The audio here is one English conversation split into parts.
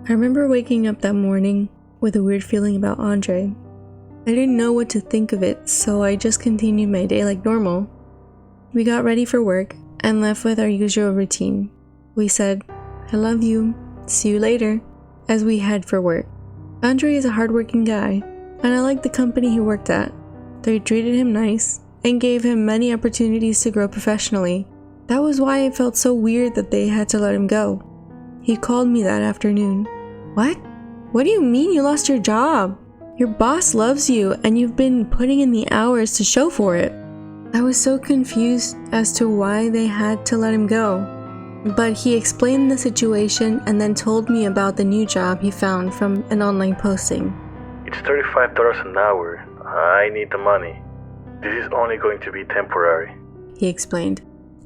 I remember waking up that morning with a weird feeling about Andre. I didn't know what to think of it, so I just continued my day like normal. We got ready for work and left with our usual routine. We said, "I love you, see you later," as we head for work. Andre is a hardworking guy, and I liked the company he worked at. They treated him nice and gave him many opportunities to grow professionally. That was why it felt so weird that they had to let him go. He called me that afternoon. "What? What do you mean you lost your job? Your boss loves you and you've been putting in the hours to show for it." I was so confused as to why they had to let him go. But he explained the situation and then told me about the new job he found from an online posting. "It's $35 an hour. I need the money. This is only going to be temporary," he explained.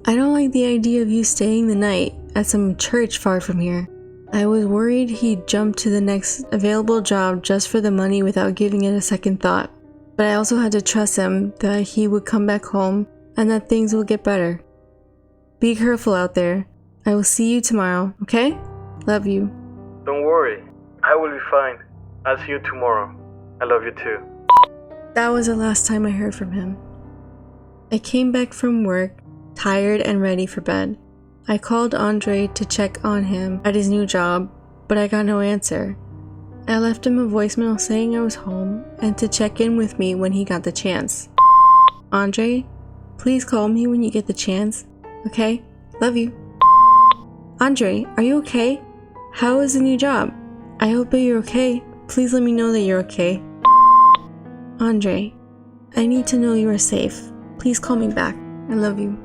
"I don't like the idea of you staying the night at some church far from here." I was worried he'd jump to the next available job just for the money without giving it a second thought. But I also had to trust him that he would come back home and that things will get better. "Be careful out there. I will see you tomorrow, okay? Love you." "Don't worry. I will be fine. I'll see you tomorrow. I love you too." That was the last time I heard from him. I came back from work, tired and ready for bed. I called Andre to check on him at his new job, but I got no answer. I left him a voicemail saying I was home and to check in with me when he got the chance. "Andre, please call me when you get the chance, okay? Love you." "Andre, are you okay? How is the new job? I hope that you're okay. Please let me know that you're okay." "Andre, I need to know you are safe. Please call me back. I love you."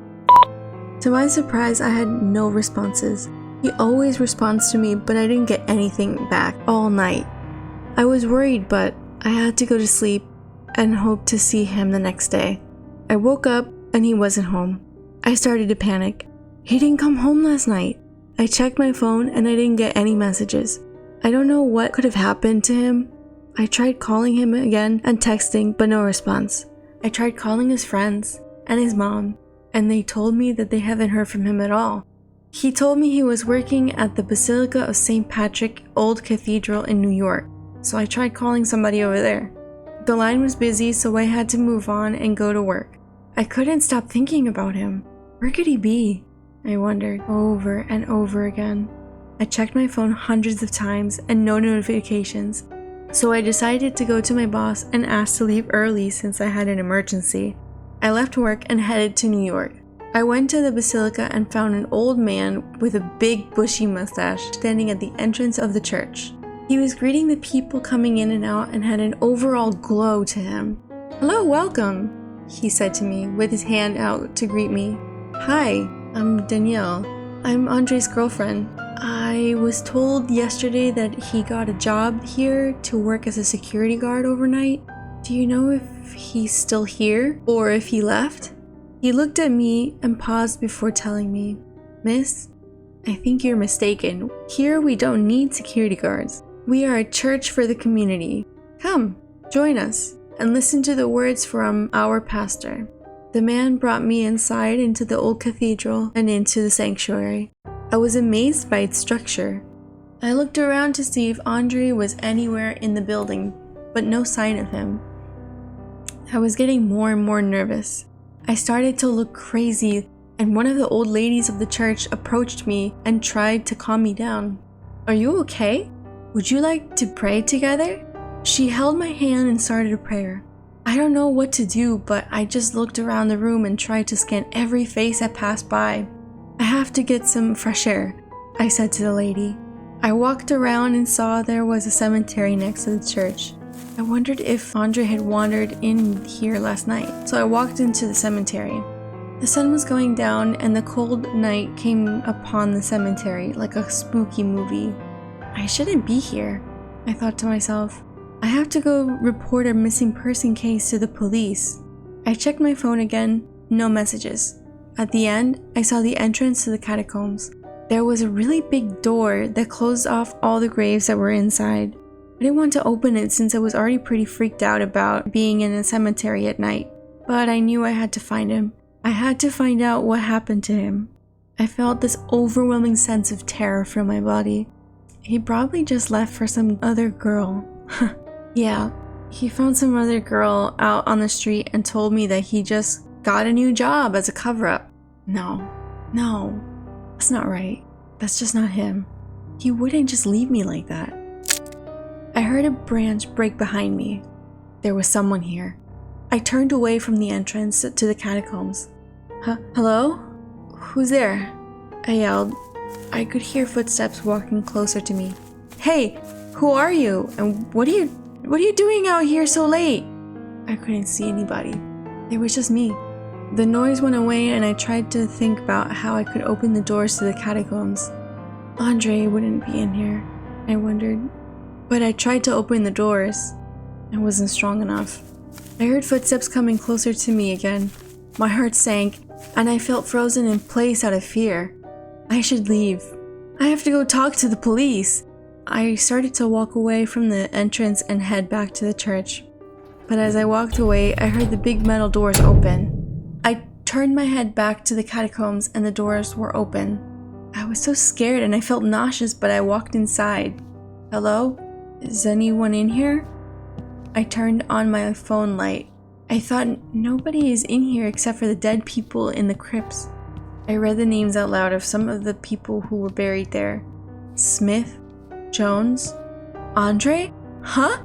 To my surprise, I had no responses. He always responds to me, but I didn't get anything back all night. I was worried, but I had to go to sleep and hope to see him the next day. I woke up and he wasn't home. I started to panic. He didn't come home last night. I checked my phone and I didn't get any messages. I don't know what could have happened to him. I tried calling him again and texting, but no response. I tried calling his friends and his mom, and they told me that they haven't heard from him at all. He told me he was working at the Basilica of St. Patrick Old Cathedral in New York, so I tried calling somebody over there. The line was busy, so I had to move on and go to work. I couldn't stop thinking about him. Where could he be? I wondered over and over again. I checked my phone hundreds of times and no notifications, so I decided to go to my boss and ask to leave early since I had an emergency. I left work and headed to New York. I went to the Basilica and found an old man with a big bushy mustache standing at the entrance of the church. He was greeting the people coming in and out and had an overall glow to him. "Hello, welcome," he said to me with his hand out to greet me. "Hi, I'm Danielle. I'm Andre's girlfriend. I was told yesterday that he got a job here to work as a security guard overnight. Do you know if he's still here or if he left?" He looked at me and paused before telling me, "Miss, I think you're mistaken. Here we don't need security guards. We are a church for the community. Come, join us and listen to the words from our pastor." The man brought me inside into the old cathedral and into the sanctuary. I was amazed by its structure. I looked around to see if Andre was anywhere in the building, but no sign of him. I was getting more and more nervous. I started to look crazy, and one of the old ladies of the church approached me and tried to calm me down. "Are you okay? Would you like to pray together?" She held my hand and started a prayer. I don't know what to do, but I just looked around the room and tried to scan every face that passed by. "I have to get some fresh air," I said to the lady. I walked around and saw there was a cemetery next to the church. I wondered if Andre had wandered in here last night, so I walked into the cemetery. The sun was going down and the cold night came upon the cemetery like a spooky movie. I shouldn't be here, I thought to myself. I have to go report a missing person case to the police. I checked my phone again, no messages. At the end, I saw the entrance to the catacombs. There was a really big door that closed off all the graves that were inside. I didn't want to open it since I was already pretty freaked out about being in a cemetery at night. But I knew I had to find him. I had to find out what happened to him. I felt this overwhelming sense of terror fill my body. He probably just left for some other girl. Yeah, he found some other girl out on the street and told me that he just got a new job as a cover-up. No, that's not right. That's just not him. He wouldn't just leave me like that. I heard a branch break behind me. There was someone here. I turned away from the entrance to the catacombs. Hello? Who's there? I yelled. I could hear footsteps walking closer to me. Hey, who are you? And what are you doing out here so late? I couldn't see anybody. It was just me. The noise went away and I tried to think about how I could open the doors to the catacombs. Andre wouldn't be in here, I wondered. But I tried to open the doors. I wasn't strong enough. I heard footsteps coming closer to me again. My heart sank, and I felt frozen in place out of fear. I should leave. I have to go talk to the police. I started to walk away from the entrance and head back to the church. But as I walked away, I heard the big metal doors open. I turned my head back to the catacombs and the doors were open. I was so scared and I felt nauseous, but I walked inside. Hello? Is anyone in here? I turned on my phone light. I thought nobody is in here except for the dead people in the crypts. I read the names out loud of some of the people who were buried there. Smith, Jones, Andre? Huh?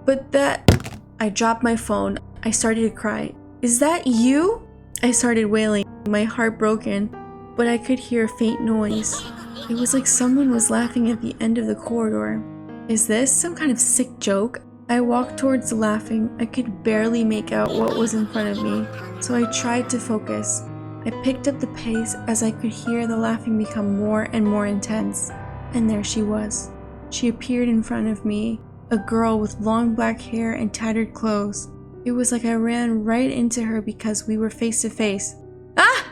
But that... I dropped my phone. I started to cry. Is that you? I started wailing, my heart broken, but I could hear a faint noise. It was like someone was laughing at the end of the corridor. Is this some kind of sick joke? I walked towards the laughing. I could barely make out what was in front of me, so I tried to focus. I picked up the pace as I could hear the laughing become more and more intense. And there she was. She appeared in front of me, a girl with long black hair and tattered clothes. It was like I ran right into her because we were face to face. Ah!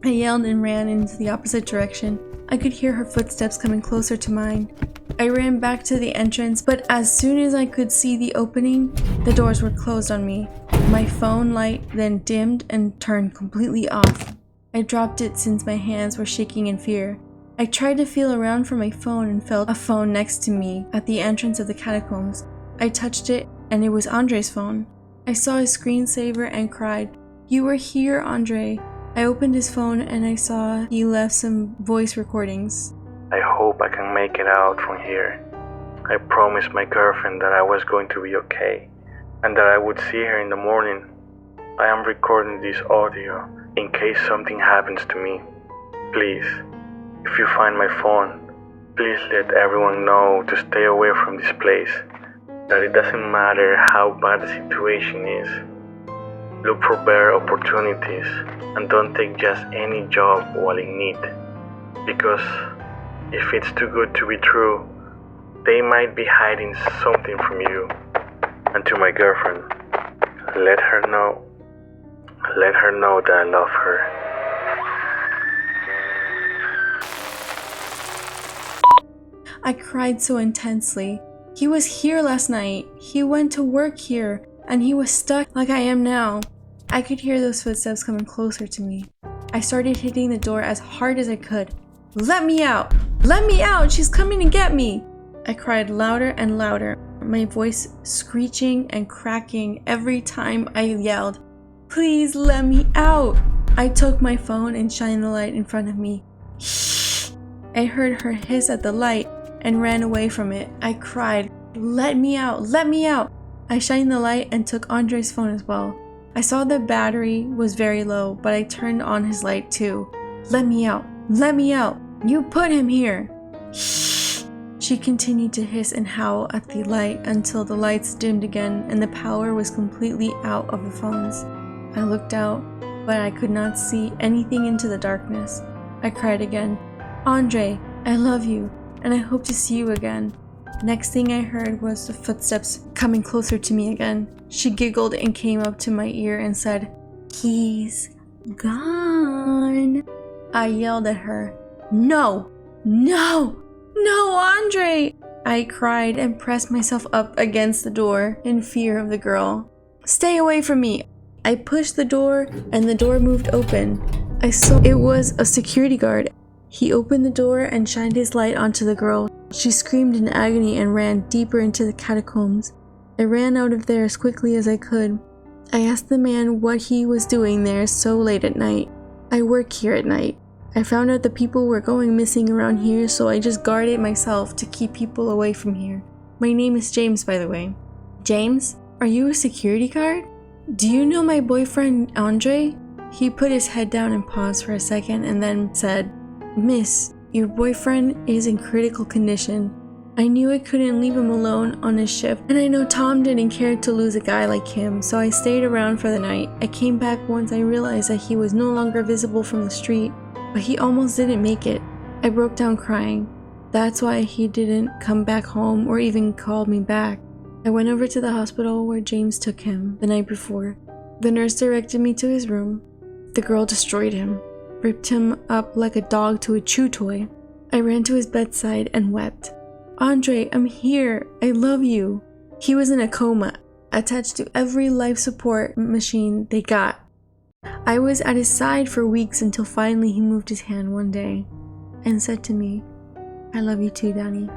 I yelled and ran into the opposite direction. I could hear her footsteps coming closer to mine. I ran back to the entrance, but as soon as I could see the opening, the doors were closed on me. My phone light then dimmed and turned completely off. I dropped it since my hands were shaking in fear. I tried to feel around for my phone and felt a phone next to me at the entrance of the catacombs. I touched it and it was Andre's phone. I saw his screensaver and cried, "You were here, Andre." I opened his phone and I saw he left some voice recordings. I hope I can make it out from here. I promised my girlfriend that I was going to be okay and that I would see her in the morning. I am recording this audio in case something happens to me. Please, if you find my phone, please let everyone know to stay away from this place, that it doesn't matter how bad the situation is. Look for better opportunities and don't take just any job while in need, because if it's too good to be true, they might be hiding something from you. And to my girlfriend, let her know that I love her. I cried so intensely. He was here last night. He went to work here, and he was stuck like I am now. I could hear those footsteps coming closer to me. I started hitting the door as hard as I could. "Let me out! Let me out! She's coming to get me!" I cried louder and louder, my voice screeching and cracking every time I yelled, "Please let me out!" I took my phone and shined the light in front of me. Shh! I heard her hiss at the light and ran away from it. I cried, "Let me out! Let me out!" I shined the light and took Andre's phone as well. I saw the battery was very low, but I turned on his light too. "Let me out! Let me out! You put him here!" Shh! She continued to hiss and howl at the light until the lights dimmed again and the power was completely out of the phones. I looked out, but I could not see anything into the darkness. I cried again, "Andre, I love you, and I hope to see you again." Next thing I heard was the footsteps coming closer to me again. She giggled and came up to my ear and said, "He's gone." I yelled at her, "No! No! No, Andre!" I cried and pressed myself up against the door in fear of the girl. "Stay away from me!" I pushed the door and the door moved open. I saw it was a security guard. He opened the door and shined his light onto the girl. She screamed in agony and ran deeper into the catacombs. I ran out of there as quickly as I could. I asked the man what he was doing there so late at night. I work here at night. I found out the people were going missing around here, so I just guard it myself to keep people away from here. My name is James, by the way. James, are you a security guard? Do you know my boyfriend, Andre? He put his head down and paused for a second and then said, Miss, your boyfriend is in critical condition. I knew I couldn't leave him alone on his shift, and I know Tom didn't care to lose a guy like him, so I stayed around for the night. I came back once I realized that he was no longer visible from the street, but he almost didn't make it. I broke down crying. That's why he didn't come back home or even call me back. I went over to the hospital where James took him the night before. The nurse directed me to his room. The girl destroyed him, ripped him up like a dog to a chew toy. I ran to his bedside and wept. Andre, I'm here. I love you. He was in a coma, attached to every life support machine they got. I was at his side for weeks until finally he moved his hand one day and said to me, I love you too, Danny.